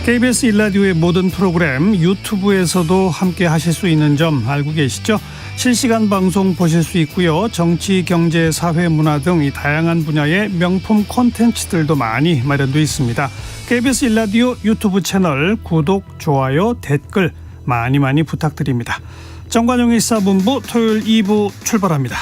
KBS 1라디오의 모든 프로그램 유튜브에서도 함께 하실 수 있는 점 알고 계시죠? 실시간 방송 보실 수 있고요. 정치, 경제, 사회, 문화 등 이 다양한 분야의 명품 콘텐츠들도 많이 마련되어 있습니다. KBS 1라디오 유튜브 채널 구독, 좋아요, 댓글 많이 부탁드립니다. 정관용의 시사본부 토요일 2부 출발합니다.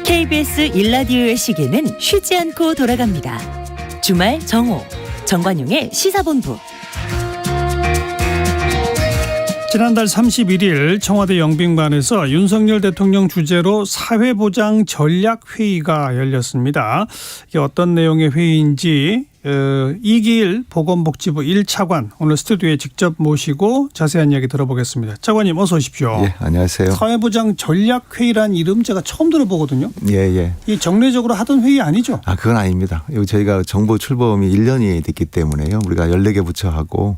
KBS 1라디오의 시계는 쉬지 않고 돌아갑니다. 주말 정오, 정관용의 시사본부. 지난달 31일 청와대 영빈관에서 윤석열 대통령 주재로 사회보장 전략회의가 열렸습니다. 이게 어떤 내용의 회의인지 이기일 보건복지부 1차관 오늘 스튜디오에 직접 모시고 자세한 이야기 들어보겠습니다. 차관님 어서 오십시오. 예, 안녕하세요. 사회보장 전략회의란 이름 제가 처음 들어보거든요. 예. 이 정례적으로 하던 회의 아니죠? 그건 아닙니다. 저희가 정부 출범이 1년이 됐기 때문에요. 우리가 14개 부처하고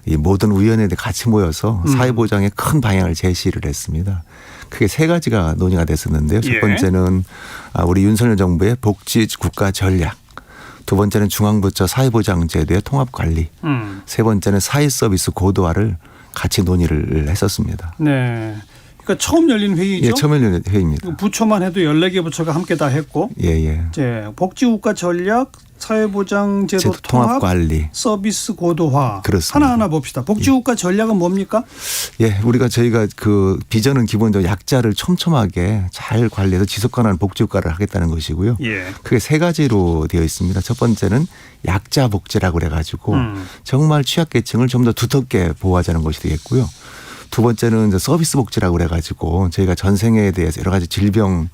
이 모든 위원회들 같이 모여서 사회보장의 큰 방향을 제시를 했습니다. 크게 세 가지가 논의가 됐었는데요. 첫 번째는 우리 윤석열 정부의 복지 국가 전략. 두 번째는 중앙부처 사회보장제도의 통합관리. 세 번째는 사회서비스 고도화를 같이 논의를 했었습니다. 네. 그러니까 처음 열린 회의죠? 예, 처음 열린 회의입니다. 부처만 해도 14개 부처가 함께 다 했고. 예. 복지국가 전략, 사회보장제도 통합관리, 서비스 고도화. 그렇습니다. 하나하나 봅시다. 복지국가 전략은 뭡니까? 예, 저희가 그 비전은 기본적으로 약자를 촘촘하게 잘 관리해서 지속가능한 복지국가를 하겠다는 것이고요. 예. 그게 세 가지로 되어 있습니다. 첫 번째는 약자 복지라고 그래가지고 정말 취약계층을 좀 더 두텁게 보호하자는 것이 되겠고요. 두 번째는 서비스 복지라고 그래가지고 저희가 전생에 대해서 여러 가지 질병,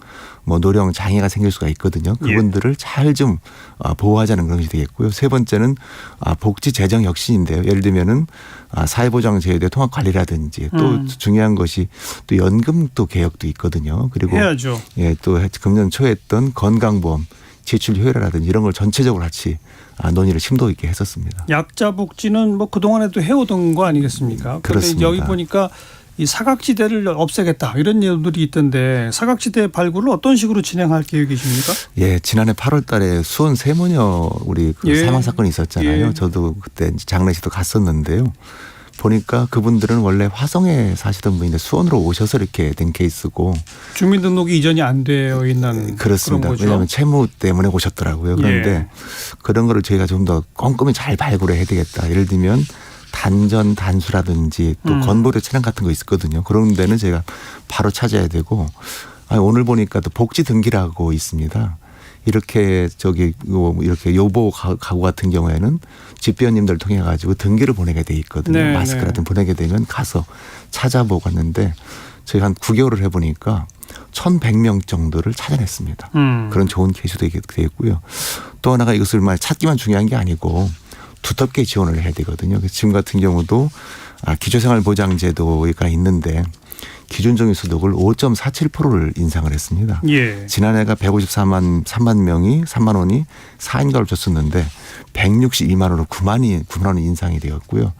노령, 장애가 생길 수가 있거든요. 그분들을 잘 좀 보호하자는 그런 것이 되겠고요. 세 번째는 복지 재정 혁신인데요. 예를 들면은 사회보장제도의 통합관리라든지 또 중요한 것이 또 연금도 개혁도 있거든요. 그리고 해야죠. 예, 또 금년 초에 했던 건강보험 지출 효율화라든지 이런 걸 전체적으로 같이 논의를 심도 있게 했었습니다. 약자 복지는 그동안에도 해오던 거 아니겠습니까? 그런데 여기 보니까 이 사각지대를 없애겠다 이런 내용들이 있던데 사각지대 발굴을 어떤 식으로 진행할 계획이십니까? 예, 지난해 8월 달에 수원 세모녀 우리 사망 사건이 있었잖아요. 저도 그때 장례식도 갔었는데요. 보니까 그분들은 원래 화성에 사시던 분인데 수원으로 오셔서 이렇게 된 케이스고 주민등록이 이전이 안 되어 있는 그렇습니다. 그런 거죠. 왜냐하면 채무 때문에 오셨더라고요. 그런데 그런 거를 저희가 좀 더 꼼꼼히 잘 발굴을 해야 되겠다. 예를 들면 단전 단수라든지 또 건보료 차량 같은 거 있었거든요. 그런 데는 제가 바로 찾아야 되고 오늘 보니까 또 복지 등기라고 있습니다. 이렇게 이렇게 요보 가구 같은 경우에는 집배원님들 통해 가지고 등기를 보내게 돼 있거든요. 마스크 같은 보내게 되면 가서 찾아보고 갔는데 저희 한 9개월을 해보니까 1,100명 정도를 찾아냈습니다. 그런 좋은 케이스도 되어 있고요. 또 하나가 이것을 찾기만 중요한 게 아니고 두텁게 지원을 해야 되거든요. 그래서 지금 같은 경우도 기초생활보장제도가 있는데 기준적인 소득을 5.47%를 인상을 했습니다. 예. 지난해가 153만 명이 3만 원이 4인가를 줬었는데 162만 원으로 9만 원 인상이 되었고요.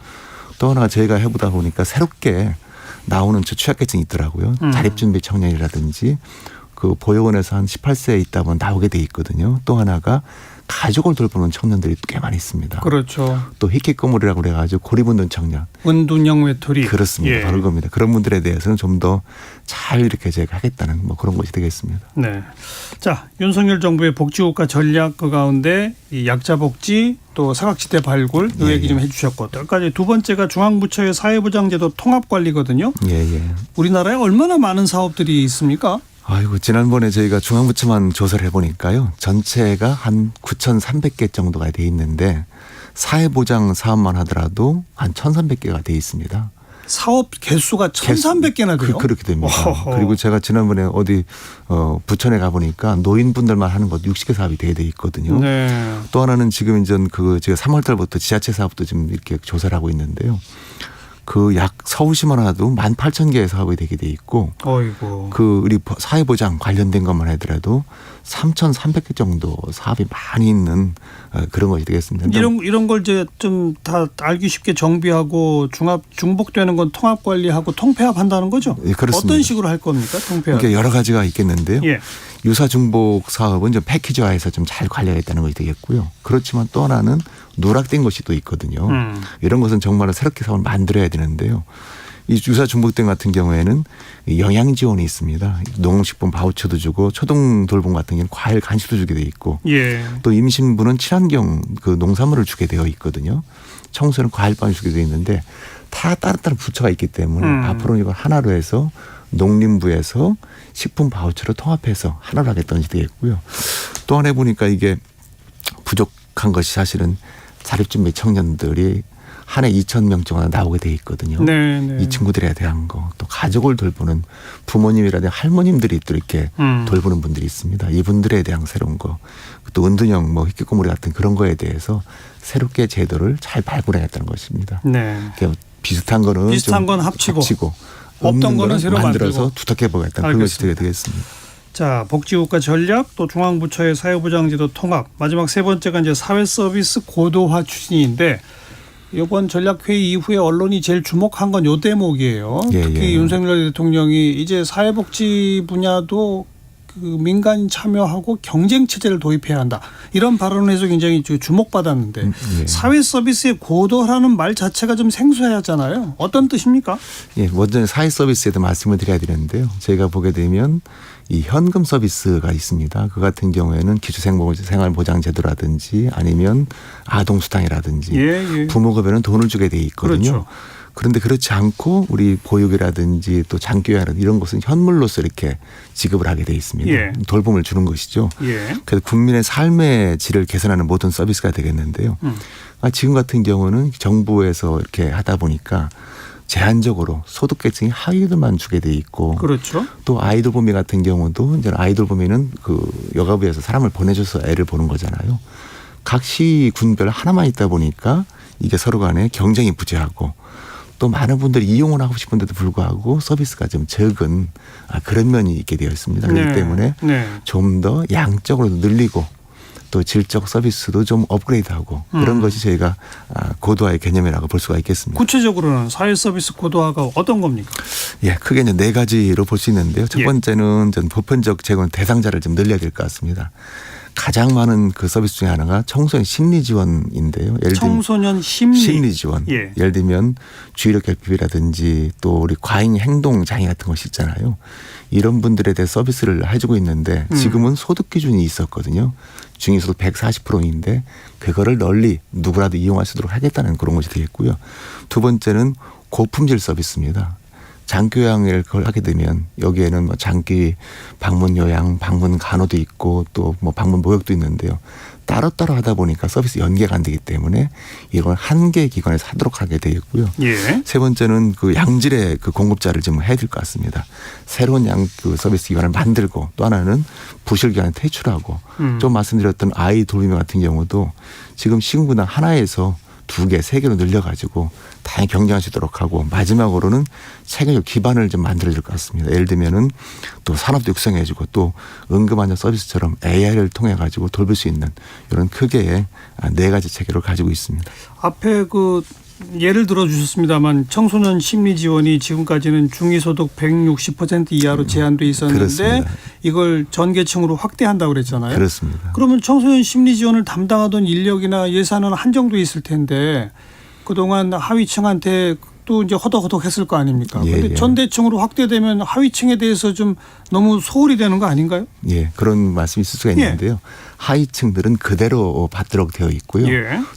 또 하나가 저희가 해보다 보니까 새롭게 나오는 취약계층이 있더라고요. 자립준비 청년이라든지 그 보육원에서 한 18세에 있다 보면 나오게 돼 있거든요. 또 하나가 가족을 돌보는 청년들이 꽤 많이 있습니다. 그렇죠. 또 히키코모리라고 그래가지고 고립운동 청년. 은둔형 외톨이. 그렇습니다. 바로 그겁니다. 그런 분들에 대해서는 좀 더 잘 이렇게 저희가 하겠다는 그런 것이 되겠습니다. 네. 자, 윤석열 정부의 복지국가 전략 그 가운데 이 약자 복지 또 사각지대 발굴 이 얘기 좀 해 주셨고 또 아까 두 번째가 중앙부처의 사회보장제도 통합관리거든요. 예. 우리나라에 얼마나 많은 사업들이 있습니까? 지난번에 저희가 중앙부처만 조사를 해보니까요. 전체가 한 9,300개 정도가 돼 있는데 사회보장 사업만 하더라도 한 1,300개가 돼 있습니다. 사업 개수가 1,300개나 돼요? 그렇게 됩니다. 어허허. 그리고 제가 지난번에 어디 부천에 가보니까 노인분들만 하는 것도 60개 사업이 돼 있거든요. 네. 또 하나는 지금 제가 3월 달부터 지자체 사업도 지금 이렇게 조사를 하고 있는데요. 그 약 서울시만 하도 18,000개의 사업이 되게 돼 있고 어이고. 그 우리 사회보장 관련된 것만 하더라도 3,300개 정도 사업이 많이 있는 그런 것이 되겠습니다. 이런 걸 이제 좀 다 알기 쉽게 정비하고 중복되는 건 통합 관리하고 통폐합 한다는 거죠? 예, 그렇습니다. 어떤 식으로 할 겁니까? 통폐합. 그러니까 여러 가지가 있겠는데요. 예. 유사 중복 사업은 좀 패키지화해서 좀 잘 관리하겠다는 것이 되겠고요. 그렇지만 또 하나는 누락된 것이 또 있거든요. 이런 것은 정말 새롭게 사업을 만들어야 되는데요. 이 유사 중복된 같은 경우에는 영양 지원이 있습니다. 농식품 바우처도 주고 초등 돌봄 같은 경우는 과일 간식도 주게 돼 있고 예. 또 임신부는 친환경 그 농산물을 주게 되어 있거든요. 청소는 과일빵을 주게 되어 있는데 다 따로따로 부처가 있기 때문에 앞으로는 이걸 하나로 해서 농림부에서 식품 바우처를 통합해서 하나로 하겠다는 것이 되겠고요. 또 하나 보니까 이게 부족한 것이 사실은 자립준비 청년들이 한 해 2,000명 정도 나오게 돼 있거든요. 네, 네. 이 친구들에 대한 거, 또 가족을 돌보는 부모님이라든지 할머님들이 또 이렇게 돌보는 분들이 있습니다. 이분들에 대한 새로운 거, 또 은둔형 뭐 희귀고물이 같은 그런 거에 대해서 새롭게 제도를 잘 발굴해야겠다는 것입니다. 네. 비슷한 거는 비슷한 좀 건 합치고 없는 거는 거는 새로 만들어서 만들고. 두텁게 보겠다는 그것이 되겠습니다. 자, 복지국가 전략, 또 중앙부처의 사회보장제도 통합, 마지막 세 번째가 이제 사회서비스 고도화 추진인데 이번 전략회의 이후에 언론이 제일 주목한 건 요 대목이에요. 예, 특히 예. 윤석열 대통령이 이제 사회복지 분야도 그 민간 참여하고 경쟁 체제를 도입해야 한다. 이런 발언을 해서 굉장히 주목받았는데 예. 사회 서비스의 고도화라는 말 자체가 좀 생소하잖아요. 어떤 뜻입니까? 예, 먼저 사회 서비스에도 말씀을 드려야 되는데요. 저희가 보게 되면 이 현금 서비스가 있습니다. 그 같은 경우에는 기초생활보장제도라든지 아니면 아동수당이라든지 예. 부모급여는 돈을 주게 돼 있거든요. 그렇죠. 그런데 그렇지 않고 우리 보육이라든지 또 장교양이라든지 이런 것은 현물로서 이렇게 지급을 하게 돼 있습니다. 예. 돌봄을 주는 것이죠. 예. 그래서 국민의 삶의 질을 개선하는 모든 서비스가 되겠는데요. 지금 같은 경우는 정부에서 이렇게 하다 보니까 제한적으로 소득계층이 하위들만 주게 돼 있고 그렇죠. 또 아이돌봄이 같은 경우도 이제 아이돌봄이는 그 여가부에서 사람을 보내줘서 애를 보는 거잖아요. 각 시 군별 하나만 있다 보니까 이게 서로 간에 경쟁이 부재하고 또 많은 분들이 이용을 하고 싶은데도 불구하고 서비스가 좀 적은 그런 면이 있게 되어 있습니다. 그렇기 때문에 좀 더 양적으로 늘리고 또 질적 서비스도 좀 업그레이드하고 그런 것이 저희가 고도화의 개념이라고 볼 수가 있겠습니다. 구체적으로는 사회 서비스 고도화가 어떤 겁니까? 예, 크게 이제 네 가지로 볼 수 있는데요. 첫 번째는 전 보편적 제공 대상자를 좀 늘려야 될 것 같습니다. 가장 많은 그 서비스 중에 하나가 청소년 심리 지원인데요. 예를 들면 청소년 심리 지원. 예. 예를 들면 주의력 결핍이라든지 또 우리 과잉 행동 장애 같은 것이 있잖아요. 이런 분들에 대해 서비스를 해주고 있는데 지금은 소득 기준이 있었거든요. 중위소득 140%인데 그거를 널리 누구라도 이용할 수 있도록 하겠다는 그런 것이 되겠고요. 두 번째는 고품질 서비스입니다. 장교양을 그걸 하게 되면 여기에는 뭐 장기 방문 요양, 방문 간호도 있고 또 뭐 방문 모욕도 있는데요. 따로따로 하다 보니까 서비스 연계가 안 되기 때문에 이걸 한 개 기관에서 하도록 하게 되겠고요. 예. 세 번째는 그 양질의 그 공급자를 좀 해야 될 것 같습니다. 새로운 그 서비스 기관을 만들고 또 하나는 부실 기관을 퇴출하고 좀 말씀드렸던 아이 돌봄 같은 경우도 지금 시군구당 하나에서 2개, 3개로 늘려가지고 다양히 경쟁할 수 있도록 하고 마지막으로는 체계적 기반을 좀 만들어줄 것 같습니다. 예를 들면은 또 산업도 육성해주고 또 응급환자 서비스처럼 AI를 통해 가지고 돌볼 수 있는 이런 크게의 4가지 체계를 가지고 있습니다. 앞에 그 예를 들어 주셨습니다만 청소년 심리 지원이 지금까지는 중위소득 160% 이하로 제한돼 있었는데 그렇습니다. 이걸 전 계층으로 확대한다고 그랬잖아요. 그렇습니다. 그러면 청소년 심리 지원을 담당하던 인력이나 예산은 한정돼 있을 텐데 그동안 하위층한테 또 이제 허덕허덕 했을 거 아닙니까? 그런데 전 대층으로 확대되면 하위층에 대해서 좀 너무 소홀히 되는 거 아닌가요? 예, 그런 말씀이 있을 수가 있는데요. 하위층들은 그대로 받도록 되어 있고요.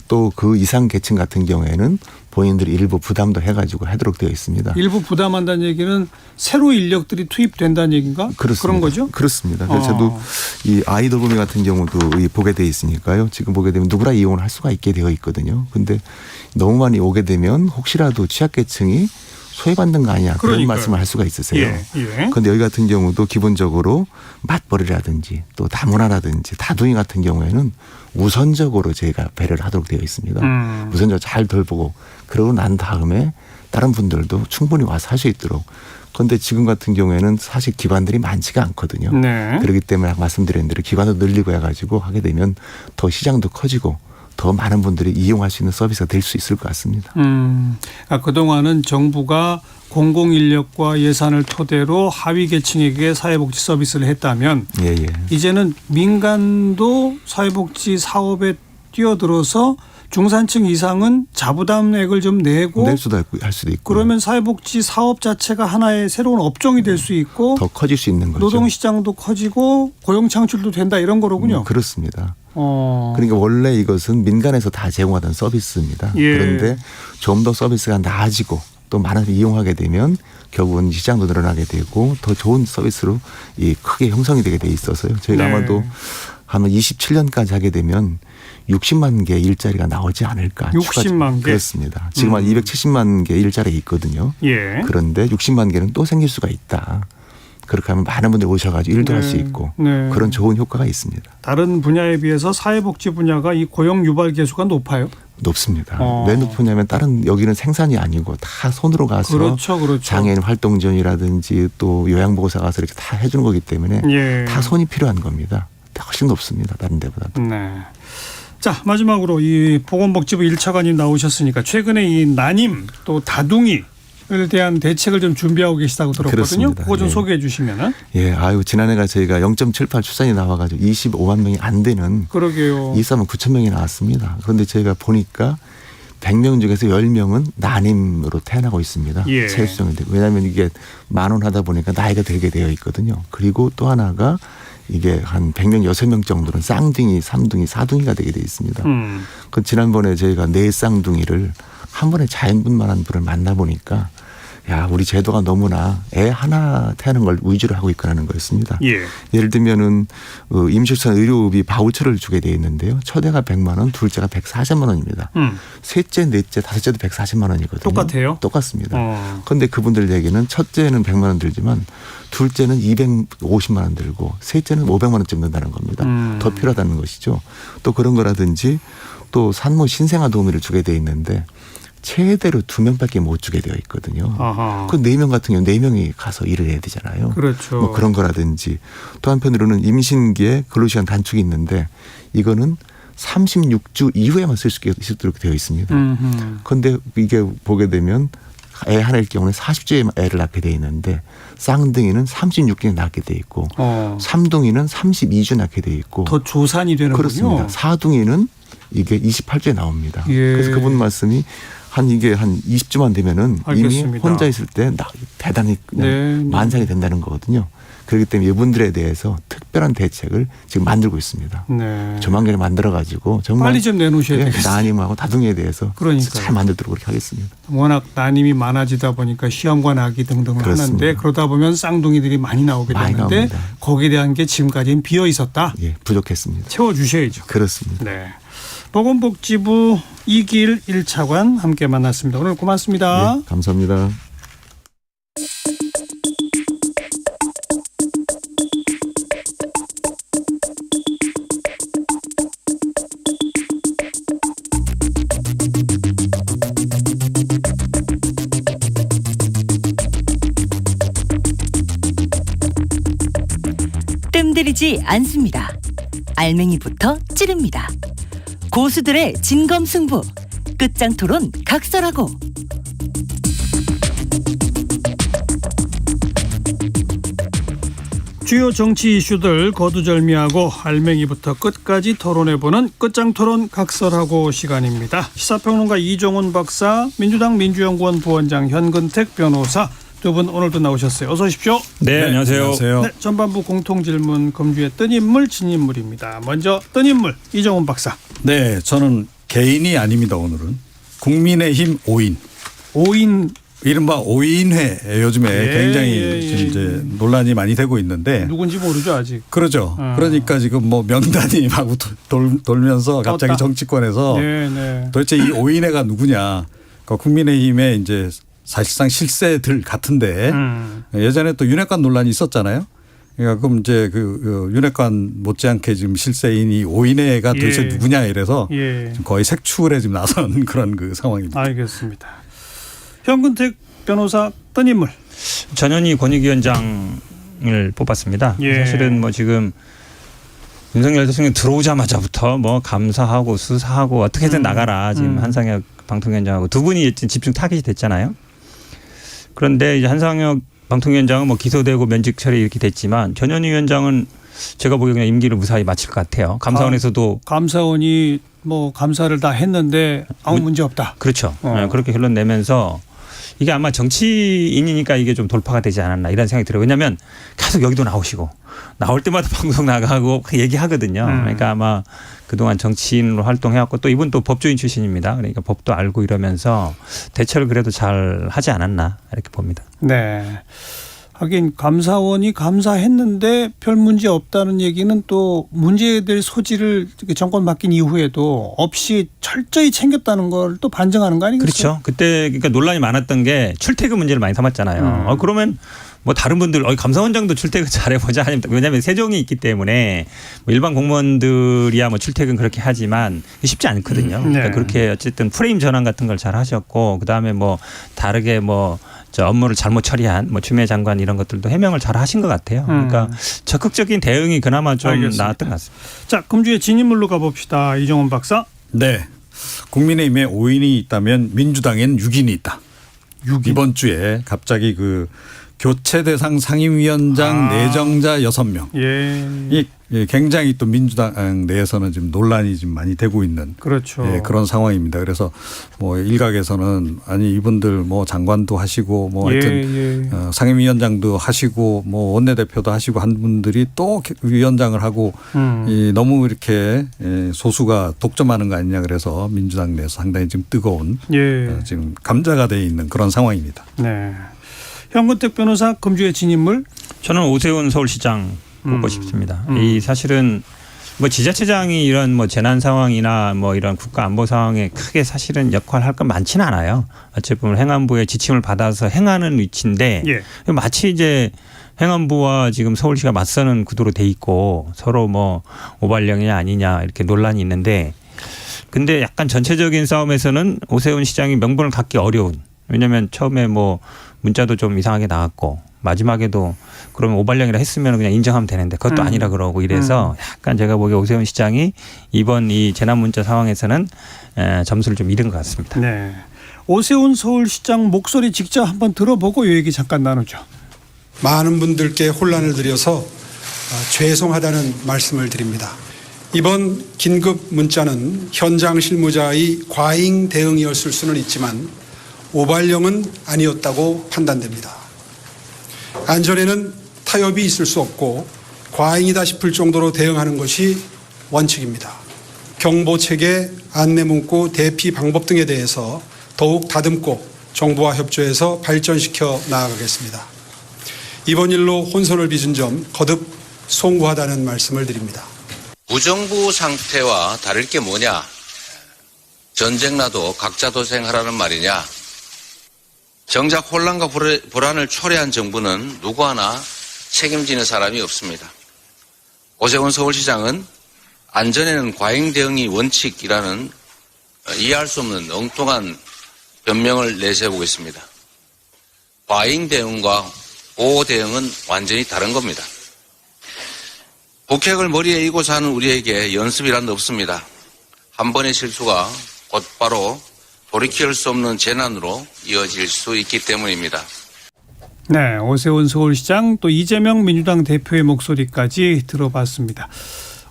또 그 이상 계층 같은 경우에는 본인들이 일부 부담도 해가지고 하도록 되어 있습니다. 일부 부담한다는 얘기는 새로 인력들이 투입된다는 얘기인가? 그렇습니다. 그런 거죠? 그렇습니다. 그래서 저도 이 아이돌 보미 같은 경우도 보게 돼 있으니까요. 지금 보게 되면 누구나 이용을 할 수가 있게 되어 있거든요. 근데 너무 많이 오게 되면 혹시라도 취약계층이 소외받는 거 아니냐 그런 그러니까요. 말씀을 할 수가 있으세요. 예. 그런데 여기 같은 경우도 기본적으로 맞벌이라든지 또 다문화라든지 다둥이 같은 경우에는 우선적으로 저희가 배려를 하도록 되어 있습니다. 우선적으로 잘 돌보고 그러고 난 다음에 다른 분들도 충분히 와서 할 수 있도록. 그런데 지금 같은 경우에는 사실 기관들이 많지가 않거든요. 네. 그렇기 때문에 말씀드린 대로 기관도 늘리고 해가지고 하게 되면 더 시장도 커지고 더 많은 분들이 이용할 수 있는 서비스가 될 수 있을 것 같습니다. 그동안은 정부가 공공인력과 예산을 토대로 하위 계층에게 사회복지 서비스를 했다면 예. 이제는 민간도 사회복지 사업에 뛰어들어서 중산층 이상은 자부담액을 좀 내고 낼 수도 있고 할 수도 있고 그러면 사회복지 사업 자체가 하나의 새로운 업종이 될 수 있고 더 커질 수 있는 거죠. 노동시장도 커지고 고용 창출도 된다 이런 거로군요. 그렇습니다. 그러니까 원래 이것은 민간에서 다 제공하던 서비스입니다. 예. 그런데 좀 더 서비스가 나아지고 또 많은 분들이 이용하게 되면 결국은 시장도 늘어나게 되고 더 좋은 서비스로 크게 형성이 되게 돼 있어서요. 저희가 네. 아마도 아마 27년까지 하게 되면 60만 개 일자리가 나오지 않을까. 60만 개? 그렇습니다. 지금 한 270만 개 일자리가 있거든요. 예. 그런데 60만 개는 또 생길 수가 있다. 그렇게 하면 많은 분들이 오셔가지고 일도 할 수 있고 네. 그런 좋은 효과가 있습니다. 다른 분야에 비해서 사회복지 분야가 이 고용 유발 계수가 높아요. 높습니다. 왜 높으냐면 다른 여기는 생산이 아니고 다 손으로 가서 그렇죠. 장애인 활동지원이라든지 또 요양보호사 가서 이렇게 다 해주는 거기 때문에 예. 다 손이 필요한 겁니다. 훨씬 높습니다. 다른 데보다. 네. 자, 마지막으로 이 보건복지부 1차관님 나오셨으니까 최근에 이 난임 또 다둥이에 대한 대책을 좀 준비하고 계시다고 들었거든요. 그렇습니다. 그거 좀 예. 소개해 주시면은. 예, 지난해가 저희가 0.78 출산이 나와가지고 25만 명이 안 되는 그러게요. 23만 9천 명이 나왔습니다. 그런데 저희가 보니까 100명 중에서 10명은 난임으로 태어나고 있습니다. 예. 체수정이 되고. 왜냐하면 이게 만원하다 보니까 나이가 들게 되어 있거든요. 그리고 또 하나가 이게 한 100명 6명 정도는 쌍둥이, 삼둥이, 사둥이가 되게 되어 있습니다. 그 지난번에 저희가 네 쌍둥이를 한 번에 자연분만한 분을 만나보니까 야, 우리 제도가 너무나 애 하나 태어난 걸 위주로 하고 있구나는 거였습니다. 예. 예를 들면은 임실수산 의료비 바우처를 주게 되어 있는데요. 첫애가 100만 원, 둘째가 140만 원입니다. 셋째, 넷째, 다섯째도 140만 원이거든요. 똑같아요? 똑같습니다. 그런데 그분들 얘기는 첫째는 100만 원 들지만 둘째는 250만 원 들고 셋째는 500만 원쯤 든다는 겁니다. 더 필요하다는 것이죠. 또 그런 거라든지 또 산모 신생아 도우미를 주게 되어 있는데 최대로 2명밖에 못 주게 되어 있거든요. 아하. 그 4명 같은 경우 4명이 가서 일을 해야 되잖아요. 그렇죠. 뭐 그런 거라든지 또 한편으로는 임신기에 근로시간 단축이 있는데 이거는 36주 이후에만 쓸 수 있도록 되어 있습니다. 그런데 이게 보게 되면 애 하나일 경우는 40주에 애를 낳게 되어 있는데 쌍둥이는 36개에 낳게 되어 있고 삼둥이는 32주 낳게 되어 있고 더 조산이 되는군요. 그렇습니다. 사둥이는 이게 28주에 나옵니다. 예. 그래서 그분 말씀이 이게 한 20주만 되면은 알겠습니다. 이미 혼자 있을 때 대단히 그냥 네. 만삭이 된다는 거거든요. 그렇기 때문에 이분들에 대해서 특별한 대책을 지금 만들고 있습니다. 네. 조만간에 만들어가지고 정말 빨리 좀 내놓으셔야 되겠어요. 난임하고 다둥이에 대해서 그러니까요. 잘 만들도록 그렇게 하겠습니다. 워낙 난임이 많아지다 보니까 시험관 아기 등등을 그렇습니다. 하는데 그러다 보면 쌍둥이들이 많이 나오게 많이 되는데 나옵니다. 거기에 대한 게 지금까지는 비어 있었다. 예, 부족했습니다. 채워주셔야죠. 그렇습니다. 네. 보건복지부 이길 1차관 함께 만났습니다. 오늘 고맙습니다. 예, 감사합니다. 뜸들이지 않습니다. 알맹이부터 찌릅니다. 고수들의 진검승부, 끝장 토론 각설하고. 주요 정치 이슈들 거두절미하고 알맹이부터 끝까지 토론해보는 끝장토론 각설하고 시간입니다. 시사평론가 이종훈 박사, 민주당 민주연구원 부원장 현근택 변호사 두 분 오늘도 나오셨어요. 어서 오십시오. 네, 안녕하세요. 네, 전반부 공통질문 검주의 뜬 인물 진인물입니다. 먼저 뜬 인물 이종훈 박사. 네, 저는 개인이 아닙니다. 오늘은 국민의힘 5인. 5인 이른바 5인회 요즘에 굉장히 지금 이제 논란이 많이 되고 있는데 누군지 모르죠 아직. 그러죠. 그러니까 지금 뭐 명단이 막 돌면서 갑자기 떴다. 정치권에서 네. 도대체 이 5인회가 누구냐. 그러니까 국민의힘에 이제 사실상 실세들 같은데 예전에 또 윤핵관 논란이 있었잖아요. 그러니까 그럼 이제 그 윤핵관 못지않게 지금 실세인이 오인혜가 도대체 누구냐 이래서 지금 거의 색출에 지금 나선 그런 그 상황입니다. 알겠습니다. 현근택 변호사 어떤 인물? 전현희 권익위원장을 뽑았습니다. 사실은 뭐 지금 윤석열 대통령 들어오자마자부터 뭐 감사하고 수사하고 어떻게든 나가라 지금 한상혁 방통위원장하고 두 분이 집중 타깃이 됐잖아요. 그런데 이제 한상혁 방통위원장은 뭐 기소되고 면직 처리 이렇게 됐지만 전현희 위원장은 제가 보기에 그냥 임기를 무사히 마칠 것 같아요. 감사원에서도 감사원이 뭐 감사를 다 했는데 아무 문제 없다. 그렇죠. 그렇게 결론 내면서 이게 아마 정치인이니까 이게 좀 돌파가 되지 않았나 이런 생각이 들어요. 왜냐하면 계속 여기도 나오시고 나올 때마다 방송 나가고 얘기하거든요. 그러니까 아마 그동안 정치인으로 활동해왔고 또 이분 또 법조인 출신입니다. 그러니까 법도 알고 이러면서 대처를 그래도 잘 하지 않았나 이렇게 봅니다. 네. 하긴 감사원이 감사했는데 별 문제 없다는 얘기는 또 문제될 소지를 정권 바뀐 이후에도 없이 철저히 챙겼다는 걸 또 반증하는 거 아니겠어요? 그렇죠. 그때 그러니까 논란이 많았던 게 출퇴근 문제를 많이 삼았잖아요. 그러면 뭐 다른 분들 감사원장도 출퇴근 잘해보자. 왜냐하면 세종이 있기 때문에 뭐 일반 공무원들이야 뭐 출퇴근 그렇게 하지만 쉽지 않거든요. 그러니까 그렇게 어쨌든 프레임 전환 같은 걸 잘 하셨고 그다음에 뭐 다르게 뭐 저 업무를 잘못 처리한 뭐 추미애 장관 이런 것들도 해명을 잘 하신 것 같아요. 그러니까 적극적인 대응이 그나마 좀 알겠습니다. 나았던 것 같습니다. 자, 금주의 진인물로 가봅시다. 이종원 박사. 네. 국민의힘에 5인이 있다면 민주당엔 6인이 있다. 이번 주에 갑자기 그 교체 대상 상임위원장 내정자 6명. 이 굉장히 또 민주당 내에서는 지금 논란이 좀 많이 되고 있는 그렇죠. 그런 상황입니다. 그래서 뭐 일각에서는 아니 이분들 뭐 장관도 하시고 뭐 하여튼 상임위원장도 하시고 뭐 원내대표도 하시고 한 분들이 또 위원장을 하고 너무 이렇게 소수가 독점하는 거 아니냐 그래서 민주당 내에서 상당히 지금 뜨거운 지금 감자가 돼 있는 그런 상황입니다. 네. 현근택 변호사 금주의 진인물. 저는 오세훈 서울시장 뽑고 싶습니다. 이 사실은 뭐 지자체장이 이런 뭐 재난 상황이나 뭐 이런 국가 안보 상황에 크게 사실은 역할을 할 건 많지는 않아요. 어찌 보면 행안부의 지침을 받아서 행하는 위치인데 마치 이제 행안부와 지금 서울시가 맞서는 구도로 돼 있고 서로 뭐 오발령이냐 아니냐 이렇게 논란이 있는데 근데 약간 전체적인 싸움에서는 오세훈 시장이 명분을 갖기 어려운 왜냐하면 처음에 뭐 문자도 좀 이상하게 나왔고 마지막에도 그러면 오발령이라 했으면 그냥 인정하면 되는데 그것도 아니라 그러고 이래서 약간 제가 보기에 오세훈 시장이 이번 이 재난 문자 상황에서는 점수를 좀 잃은 것 같습니다. 네. 오세훈 서울시장 목소리 직접 한번 들어보고 이 얘기 잠깐 나누죠. 많은 분들께 혼란을 드려서 죄송하다는 말씀을 드립니다. 이번 긴급 문자는 현장 실무자의 과잉 대응이었을 수는 있지만 오발령은 아니었다고 판단됩니다. 안전에는 타협이 있을 수 없고 과잉이다 싶을 정도로 대응하는 것이 원칙입니다. 경보체계, 안내문구, 대피 방법 등에 대해서 더욱 다듬고 정부와 협조해서 발전시켜 나아가겠습니다. 이번 일로 혼선을 빚은 점 거듭 송구하다는 말씀을 드립니다. 무정부 상태와 다를 게 뭐냐? 전쟁 나도 각자 도생하라는 말이냐? 정작 혼란과 불안을 초래한 정부는 누구 하나 책임지는 사람이 없습니다. 오세훈 서울시장은 안전에는 과잉 대응이 원칙이라는 이해할 수 없는 엉뚱한 변명을 내세우고 있습니다. 과잉 대응과 보호 대응은 완전히 다른 겁니다. 북핵을 머리에 이고 사는 우리에게 연습이란 없습니다. 한 번의 실수가 곧바로 돌이킬 수 없는 재난으로 이어질 수 있기 때문입니다. 네, 오세훈 서울시장 또 이재명 민주당 대표의 목소리까지 들어봤습니다.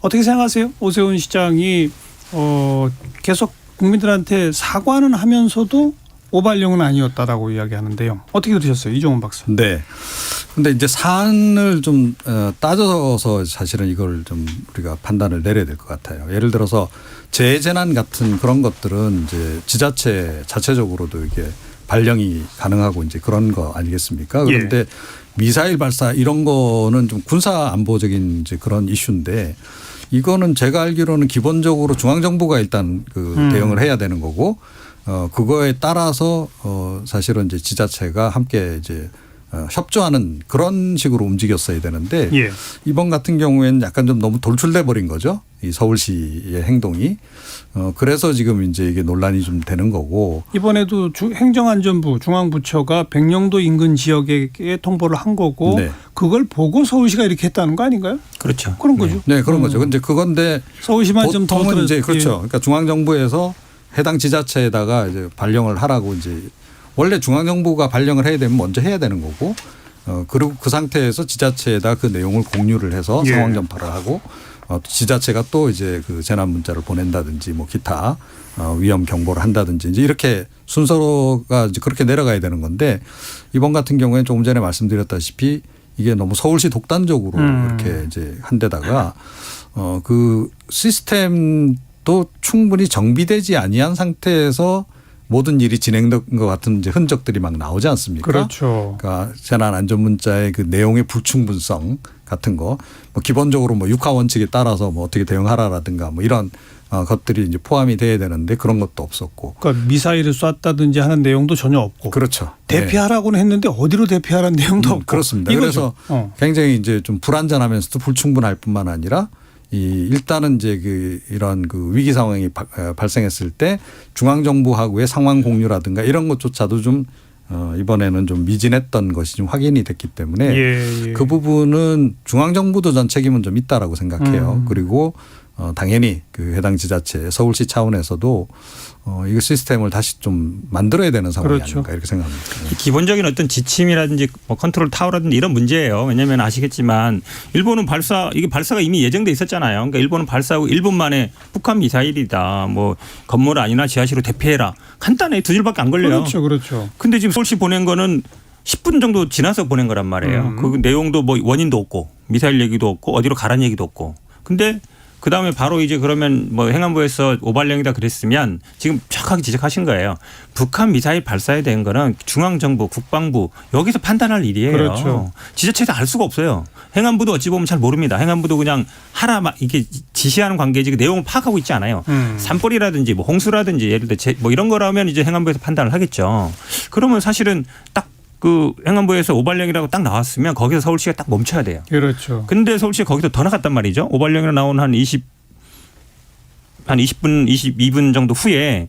어떻게 생각하세요? 오세훈 시장이 계속 국민들한테 사과는 하면서도 오발령은 아니었다라고 이야기하는데요. 어떻게 들으셨어요? 이종원 박사. 네. 근데 이제 사안을 좀 따져서 사실은 이걸 좀 우리가 판단을 내려야 될 것 같아요. 예를 들어서 재재난 같은 그런 것들은 이제 지자체 자체적으로도 이게 발령이 가능하고 이제 그런 거 아니겠습니까? 그런데 미사일 발사 이런 거는 좀 군사 안보적인 이제 그런 이슈인데 이거는 제가 알기로는 기본적으로 중앙정부가 일단 그 대응을 해야 되는 거고 그거에 따라서 사실은 이제 지자체가 함께 이제 협조하는 그런 식으로 움직였어야 되는데 예. 이번 같은 경우에는 약간 좀 너무 돌출돼 버린 거죠. 이 서울시의 행동이. 그래서 지금 이제 이게 논란이 좀 되는 거고. 이번에도 행정안전부 중앙부처가 백령도 인근 지역에 통보를 한 거고 네. 그걸 보고 서울시가 이렇게 했다는 거 아닌가요? 그렇죠. 그런 거죠. 네, 그런 거죠. 근데 그건데 서울시만 좀 더 보통은 이제 들어- 그렇죠. 예. 그러니까 중앙정부에서 해당 지자체에다가 이제 발령을 하라고 이제 원래 중앙정부가 발령을 해야 되면 먼저 해야 되는 거고 그리고 그 상태에서 지자체에다 그 내용을 공유를 해서 예. 상황 전파를 하고 지자체가 또 이제 그 재난 문자를 보낸다든지 뭐 기타 위험 경보를 한다든지 이제 이렇게 순서가 이제 그렇게 내려가야 되는 건데 이번 같은 경우에는 조금 전에 말씀드렸다시피 이게 너무 서울시 독단적으로 이렇게 이제 한 데다가 그 시스템도 충분히 정비되지 아니한 상태에서 모든 일이 진행된 것 같은 이제 흔적들이 막 나오지 않습니까? 그렇죠. 그러니까 재난 안전 문자의 그 내용의 불충분성 같은 거, 뭐 기본적으로 뭐 육하 원칙에 따라서 뭐 어떻게 대응하라라든가 뭐 이런 것들이 이제 포함이 돼야 되는데 그런 것도 없었고. 그러니까 미사일을 쐈다든지 하는 내용도 전혀 없고. 그렇죠. 네. 대피하라고는 했는데 어디로 대피하라는 내용도 없고. 그렇습니다. 이거죠. 그래서 굉장히 이제 좀 불안전하면서도 불충분할 뿐만 아니라 일단은 이제 이런 그 위기 상황이 발생했을 때 중앙정부하고의 상황 공유라든가 이런 것조차도 좀 이번에는 좀 미진했던 것이 좀 확인이 됐기 때문에 예. 그 부분은 중앙정부도 전 책임은 좀 있다라고 생각해요. 그리고 당연히 그 해당 지자체 서울시 차원에서도 이거 시스템을 다시 좀 만들어야 되는 상황이 그렇죠. 아닌가 이렇게 생각합니다. 기본적인 어떤 지침이라든지 뭐 컨트롤 타워라든지 이런 문제예요. 왜냐하면 아시겠지만 일본은 이게 발사가 이미 예정돼 있었잖아요. 그러니까 일본은 발사하고 1분 만에 북한 미사일이다. 뭐 건물 안이나 지하실로 대피해라. 간단해. 2줄밖에 안 걸려요. 그렇죠. 그렇죠. 근데 지금 서울시 보낸 거는 10분 정도 지나서 보낸 거란 말이에요. 그 내용도 뭐 원인도 없고 미사일 얘기도 없고 어디로 가라는 얘기도 없고. 근데 그다음에 바로 이제 그러면 뭐 행안부에서 오발령이다 그랬으면 지금 정확하게 지적하신 거예요. 북한 미사일 발사에 대한 거는 중앙정부, 국방부 여기서 판단할 일이에요. 그렇죠. 지자체에서 알 수가 없어요. 행안부도 어찌 보면 잘 모릅니다. 행안부도 그냥 이게 지시하는 관계지 그 내용을 파악하고 있지 않아요. 산불이라든지 뭐 홍수라든지 예를 들어 뭐 이런 거라면 이제 행안부에서 판단을 하겠죠. 그러면 사실은 딱 그 행안부에서 오발령이라고 딱 나왔으면 거기서 서울시가 딱 멈춰야 돼요. 그렇죠. 근데 서울시가 거기서 더 나갔단 말이죠. 오발령으로 나온 한 20분, 22분 정도 후에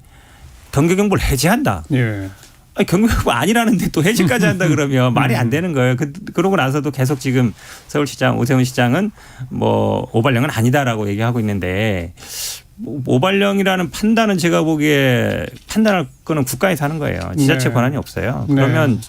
경계경보를 해제한다. 예. 아니, 경계경보 아니라는데 또 해제까지 한다 그러면 말이 안 되는 거예요. 그러고 나서도 계속 지금 서울시장 오세훈 시장은 뭐 오발령은 아니다라고 얘기하고 있는데 오발령이라는 판단은 제가 보기에 판단할 거는 국가에서 하는 거예요. 지자체 네. 권한이 없어요. 그러면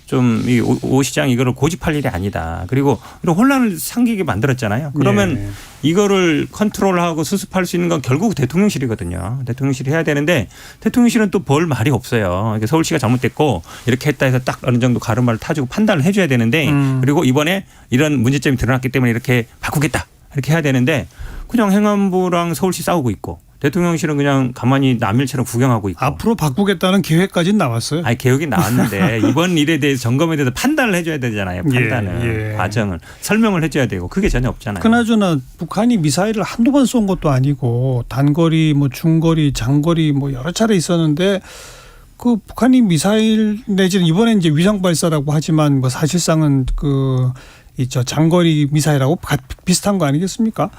좀 이 오 시장 이거를 고집할 일이 아니다. 그리고 이런 혼란을 상기게 만들었잖아요. 그러면 예. 이거를 컨트롤하고 수습할 수 있는 건 결국 대통령실이거든요. 대통령실이 해야 되는데 대통령실은 또 볼 말이 없어요. 이게 서울시가 잘못됐고 이렇게 했다 해서 딱 어느 정도 가름말을 타주고 판단을 해줘야 되는데 그리고 이번에 이런 문제점이 드러났기 때문에 이렇게 바꾸겠다. 이렇게 해야 되는데 그냥 행안부랑 서울시 싸우고 있고 대통령실은 그냥 가만히 남일처럼 구경하고 있고. 앞으로 바꾸겠다는 계획까지는 나왔어요. 아니 계획이 나왔는데 이번 일에 대해서 점검에 대해서 판단을 해줘야 되잖아요. 판단을. 예. 과정을. 설명을 해줘야 되고 그게 전혀 없잖아요. 그나저나 북한이 미사일을 한두 번 쏜 것도 아니고 단거리 뭐 중거리 장거리 뭐 여러 차례 있었는데 그 북한이 미사일 내지는 이번에 이제 위성 발사라고 하지만 뭐 사실상은 그 있죠 장거리 미사일하고 비슷한 거 아니겠습니까?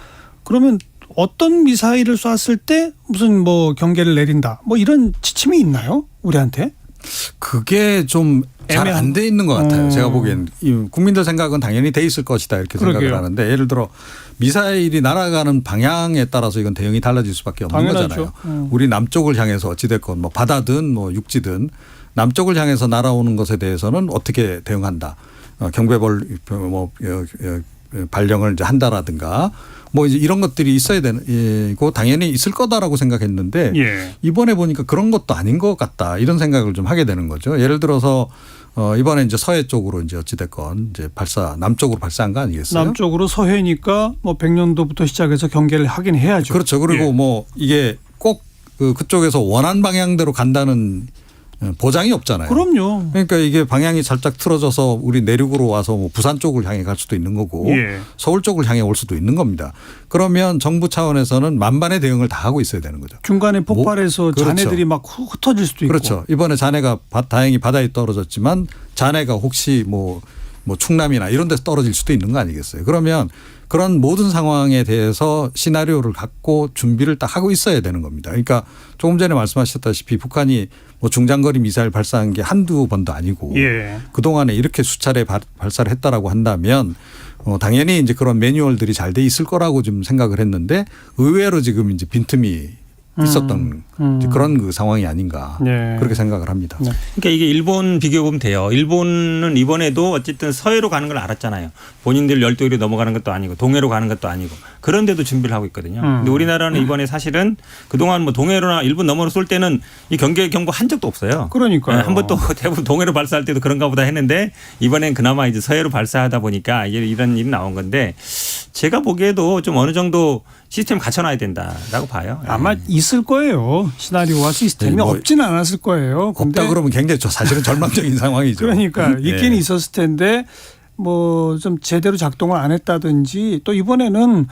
그러면 어떤 미사일을 쐈을 때 무슨 뭐 경계를 내린다 뭐 이런 지침이 있나요? 우리한테? 그게 좀 잘 안 돼 있는 것 같아요. 제가 보기엔 국민들 생각은 당연히 돼 있을 것이다 이렇게 생각을 그러게요. 하는데 예를 들어 미사일이 날아가는 방향에 따라서 이건 대응이 달라질 수밖에 없는 당연하죠. 거잖아요. 우리 남쪽을 향해서 어찌됐건 뭐 바다든 뭐 육지든 남쪽을 향해서 날아오는 것에 대해서는 어떻게 대응한다. 경배벌 뭐 발령을 이제 한다라든가 뭐 이제 이런 것들이 있어야 되고 당연히 있을 거다라고 생각했는데 예. 이번에 보니까 그런 것도 아닌 것 같다 이런 생각을 좀 하게 되는 거죠. 예를 들어서 이번에 이제 서해 쪽으로 이제 어찌됐건 이제 남쪽으로 발사한 거 아니겠어요? 남쪽으로 서해니까 뭐 백령도부터 시작해서 경계를 하긴 해야죠. 그렇죠. 그리고 예. 뭐 이게 꼭 그쪽에서 원하는 방향대로 간다는 보장이 없잖아요. 그럼요. 그러니까 이게 방향이 살짝 틀어져서 우리 내륙으로 와서 뭐 부산 쪽을 향해 갈 수도 있는 거고 예. 서울 쪽을 향해 올 수도 있는 겁니다. 그러면 정부 차원에서는 만반의 대응을 다 하고 있어야 되는 거죠. 중간에 폭발해서 그렇죠. 잔해들이 막 흩어질 수도 있고. 그렇죠. 이번에 잔해가 다행히 바다에 떨어졌지만 잔해가 혹시 뭐 충남이나 이런 데서 떨어질 수도 있는 거 아니겠어요. 그러면 그런 모든 상황에 대해서 시나리오를 갖고 준비를 딱 하고 있어야 되는 겁니다. 그러니까 조금 전에 말씀하셨다시피 북한이 뭐 중장거리 미사일 발사한 게 한두 번도 아니고 예. 그동안에 이렇게 수차례 발사를 했다라고 한다면 당연히 이제 그런 매뉴얼들이 잘 돼 있을 거라고 좀 생각을 했는데 의외로 지금 이제 빈틈이 있었던 이제 그런 그 상황이 아닌가 네. 그렇게 생각을 합니다. 네. 그러니까 이게 일본 비교해 보면 돼요. 일본은 이번에도 어쨌든 서해로 가는 걸 알았잖아요. 본인들 열도로 넘어가는 것도 아니고 동해로 가는 것도 아니고 그런데도 준비를 하고 있거든요. 근데 우리나라는 이번에 사실은 그동안 뭐 동해로나 일본 너머로 쏠 때는 이 경계 경보 한 적도 없어요. 그러니까요. 한 번도 대부분 동해로 발사할 때도 그런가 보다 했는데 이번엔 그나마 이제 서해로 발사하다 보니까 이런 일이 나온 건데 제가 보기에도 좀 어느 정도 시스템 갖춰놔야 된다라고 봐요. 아마 있을 거예요. 시나리오와 시스템이 네, 뭐 없지는 않았을 거예요. 근데 없다 그러면 굉장히 사실은 절망적인 상황이죠. 그러니까 있긴 네. 있었을 텐데 뭐 좀 제대로 작동을 안 했다든지 또 이번에는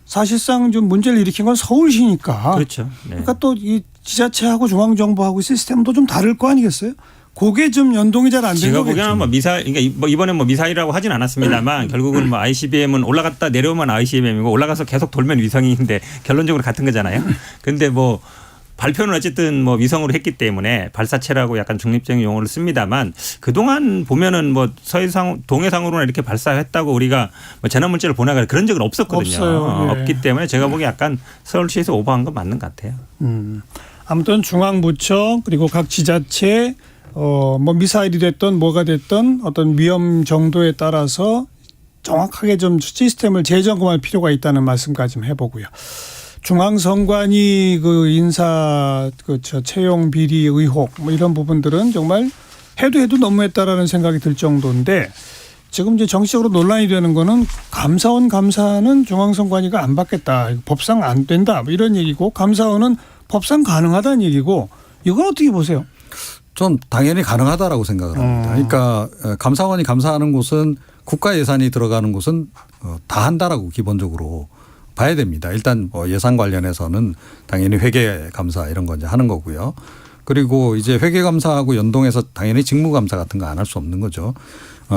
사실상 좀 문제를 일으킨 건 서울시니까. 그렇죠. 네. 그러니까 또 이 지자체하고 중앙정부하고 시스템도 좀 다를 거 아니겠어요? 그게 좀 연동이 잘 안 된 제가 거겠죠. 보기에는 뭐 미사일, 그러니까 뭐 이번에 뭐 미사일이라고 하진 않았습니다만 결국은 뭐 ICBM은 올라갔다 내려오면 ICBM이고 올라가서 계속 돌면 위성인데 결론적으로 같은 거잖아요. 근데 뭐 발표는 어쨌든 뭐 위성으로 했기 때문에 발사체라고 약간 중립적인 용어를 씁니다만 그동안 보면은 뭐 서해상, 동해상으로나 이렇게 발사했다고 우리가 뭐 재난문자를 보내가 그런 적은 없었거든요. 없어요. 예. 없기 때문에 제가 보기에 약간 서울시에서 오버한 건 맞는 것 같아요. 아무튼 중앙부처 그리고 각 지자체 뭐 미사일이 됐던 뭐가 됐던 어떤 위험 정도에 따라서 정확하게 좀 시스템을 재점검할 필요가 있다는 말씀까지 좀 해보고요. 중앙선관위 그 인사 채용 비리 의혹 뭐 이런 부분들은 정말 해도 너무했다라는 생각이 들 정도인데 지금 이제 정치적으로 논란이 되는 거는 감사원 감사는 중앙선관위가 안 받겠다. 법상 안 된다. 뭐 이런 얘기고 감사원은 법상 가능하다는 얘기고 이건 어떻게 보세요? 전 당연히 가능하다라고 생각을 합니다. 그러니까 감사원이 감사하는 곳은 국가 예산이 들어가는 곳은 다 한다라고 기본적으로 봐야 됩니다. 일단 뭐 예산 관련해서는 당연히 회계 감사 이런 거 이제 하는 거고요. 그리고 이제 회계 감사하고 연동해서 당연히 직무 감사 같은 거 안 할 수 없는 거죠.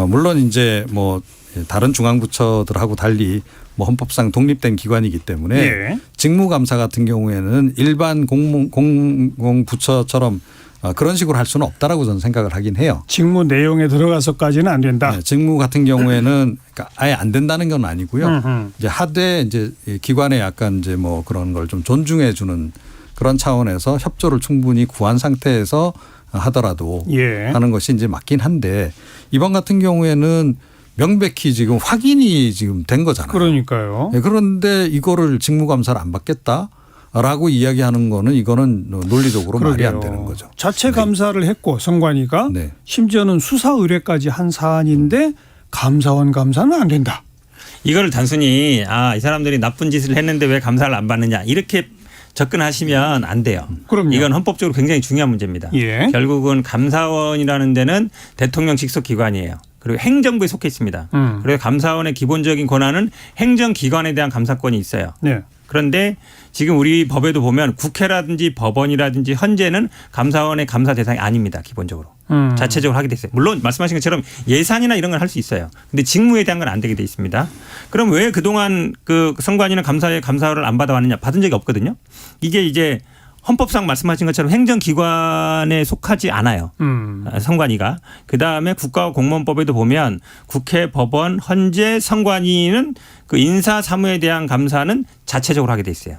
물론 이제 뭐 다른 중앙부처들하고 달리 뭐 헌법상 독립된 기관이기 때문에 예. 직무 감사 같은 경우에는 일반 공공부처처럼 그런 식으로 할 수는 없다라고 저는 생각을 하긴 해요. 직무 내용에 들어가서까지는 안 된다. 네, 직무 같은 경우에는 그러니까 아예 안 된다는 건 아니고요. 이제 하되 이제 기관에 약간 이제 뭐 그런 걸 좀 존중해 주는 그런 차원에서 협조를 충분히 구한 상태에서 하더라도 예. 하는 것이 이제 맞긴 한데 이번 같은 경우에는 명백히 지금 확인이 지금 된 거잖아요. 그러니까요. 네, 그런데 이거를 직무 감사를 안 받겠다라고 이야기하는 거는 이거는 논리적으로 말이 안 되는 거죠. 자체 감사를 했고 선관위가 네. 심지어는 수사 의뢰까지 한 사안인데 감사원 감사는 안 된다. 이거를 단순히 이 사람들이 나쁜 짓을 했는데 왜 감사를 안 받느냐 이렇게 접근하시면 안 돼요. 그럼요. 이건 헌법적으로 굉장히 중요한 문제입니다. 예. 결국은 감사원이라는 데는 대통령 직속 기관이에요. 그리고 행정부에 속해 있습니다. 그래서 감사원의 기본적인 권한은 행정기관에 대한 감사권이 있어요. 네. 그런데 지금 우리 법에도 보면 국회라든지 법원이라든지 헌재는 감사원의 감사 대상이 아닙니다. 기본적으로. 자체적으로 하게 돼 있어요. 물론 말씀하신 것처럼 예산이나 이런 걸 할 수 있어요. 근데 직무에 대한 건 안 되게 돼 있습니다. 그럼 왜 그동안 그 선관위는 감사에 감사를 안 받아왔느냐? 받은 적이 없거든요. 이게 이제 헌법상 말씀하신 것처럼 행정기관에 속하지 않아요. 선관위가. 그다음에 국가공무원법에도 보면 국회, 법원, 헌재, 선관위는 그 인사 사무에 대한 감사는 자체적으로 하게 돼 있어요.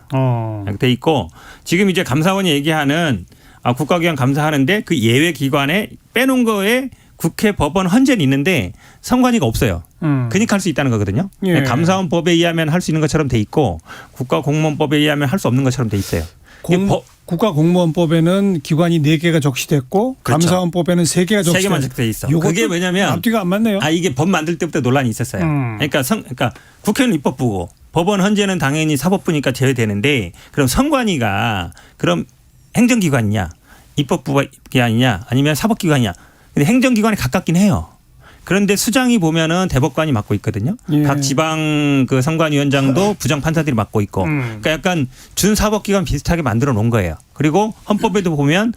이렇게 돼 있고 지금 이제 감사원이 얘기하는 국가기관 감사하는데 그 예외 기관에 빼놓은 거에 국회, 법원, 헌재는 있는데 선관위가 없어요. 그러니까 할 수 있다는 거거든요. 예. 감사원법에 의하면 할 수 있는 것처럼 돼 있고 국가공무원법에 의하면 할 수 없는 것처럼 돼 있어요. 국가공무원법에는 기관이 4개가 적시됐고 그렇죠. 감사원법에는 3개가 적시됐고 3개만 적돼 있어. 그게 왜냐면 앞뒤가 안 맞네요. 이게 법 만들 때부터 논란이 있었어요. 그러니까 국회는 입법부고 법원 헌재는 당연히 사법부니까 제외되는데 그럼 선관위가 그럼 행정기관이냐? 입법기관이냐 아니면 사법기관이냐. 근데 행정기관에 가깝긴 해요. 그런데 수장이 보면은 대법관이 맡고 있거든요. 예. 각 지방 그 선관위원장도 부장 판사들이 맡고 있고, 그러니까 약간 준사법기관 비슷하게 만들어 놓은 거예요. 그리고 헌법에도 보면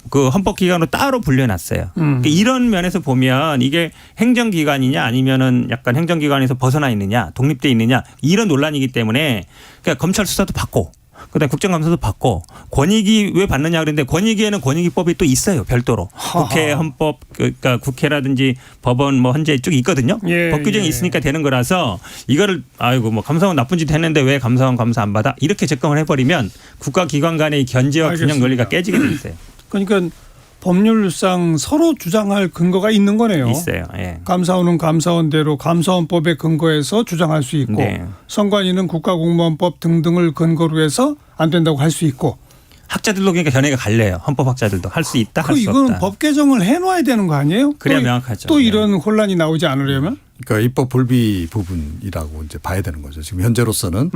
그 헌법기관으로 따로 분류해놨어요. 그러니까 이런 면에서 보면 이게 행정기관이냐 아니면은 약간 행정기관에서 벗어나 있느냐, 독립돼 있느냐 이런 논란이기 때문에 그러니까 검찰 수사도 받고. 그다음에 국정감사도 받고 권익위 왜 받느냐 그랬는데 권익위에는 권익위법이 또 있어요 별도로 국회 헌법 그러니까 국회라든지 법원 뭐 헌재 쭉 있거든요. 예, 법 규정이 예. 있으니까 되는 거라서 이거를 아이고 뭐 감사원 나쁜 짓 했는데 왜 감사원 감사 안 받아 이렇게 접근을 해버리면 국가기관 간의 견제와 균형 알겠습니다. 논리가 깨지게 돼 있어요. 그러니까 법률상 서로 주장할 근거가 있는 거네요. 있어요. 예. 감사원은 감사원대로 감사원법에 근거해서 주장할 수 있고 네. 선관위는 국가공무원법 등등을 근거로 해서 안 된다고 할 수 있고. 학자들도 그러니까 견해가 갈려요. 헌법학자들도 할 수 있다 할 수 이거는 없다. 법 개정을 해놔야 되는 거 아니에요? 그래야 또 명확하죠. 또 네. 이런 혼란이 나오지 않으려면? 그러니까 입법 불비 부분이라고 이제 봐야 되는 거죠. 지금 현재로서는.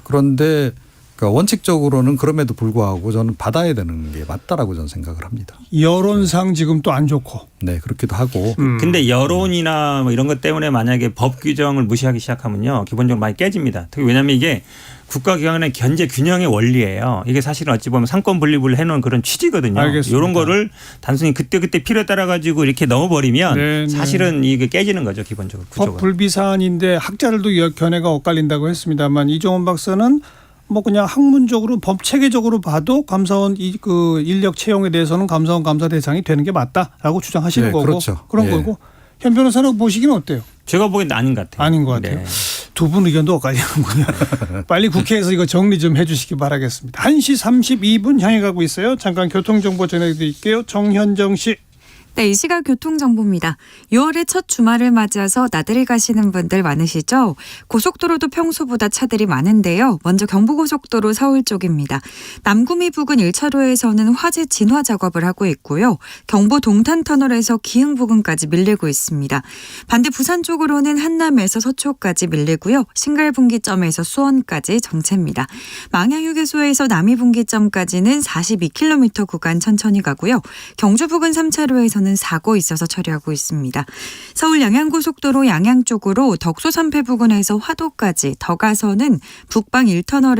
그런데 그러니까 원칙적으로는 그럼에도 불구하고 저는 받아야 되는 게 맞다라고 저는 생각을 합니다. 여론상 지금 또 안 좋고. 네, 그렇기도 하고. 근데 여론이나 뭐 이런 것 때문에 만약에 법 규정을 무시하기 시작하면요. 기본적으로 많이 깨집니다. 특히 왜냐하면 이게 국가기관의 견제 균형의 원리예요. 이게 사실은 어찌 보면 상권 분립을 해놓은 그런 취지거든요. 알겠습니다. 이런 거를 단순히 그때그때 필요에 따라 가지고 이렇게 넣어버리면 네, 네. 사실은 이게 깨지는 거죠. 기본적으로. 법 구조가. 불비 사안인데 학자들도 견해가 엇갈린다고 했습니다만 이종원 박사는 뭐 그냥 학문적으로 법 체계적으로 봐도 감사원 그 인력 채용에 대해서는 감사원 감사 대상이 되는 게 맞다라고 주장하시는 네, 거고 그렇죠. 그런 예. 거고 현 변호사는 보시기는 어때요? 제가 보기엔 아닌 것 같아요. 아닌 것 같아요. 네. 두 분 의견도 엇갈리는군요. 빨리 국회에서 이거 정리 좀 해 주시기 바라겠습니다. 1시 32분 향해 가고 있어요. 잠깐 교통정보 전해드릴게요. 정현정 씨. 네, 이 시각 교통정보입니다. 6월의 첫 주말을 맞이해서 나들이 가시는 분들 많으시죠? 고속도로도 평소보다 차들이 많은데요. 먼저 경부고속도로 서울 쪽입니다. 남구미 부근 1차로에서는 화재 진화 작업을 하고 있고요. 경부 동탄터널에서 기흥 부근까지 밀리고 있습니다. 반대 부산 쪽으로는 한남에서 서초까지 밀리고요. 신갈분기점에서 수원까지 정체입니다. 망향휴게소에서 남이분기점까지는 42km 구간 천천히 가고요. 경주 부근 3차로에서는 사고 있어서 처리하고 있습니다. 서울 양양고속도로 양양 쪽으로 덕소 3패 부근에서 화도까지 더 가서는 북방 1터널에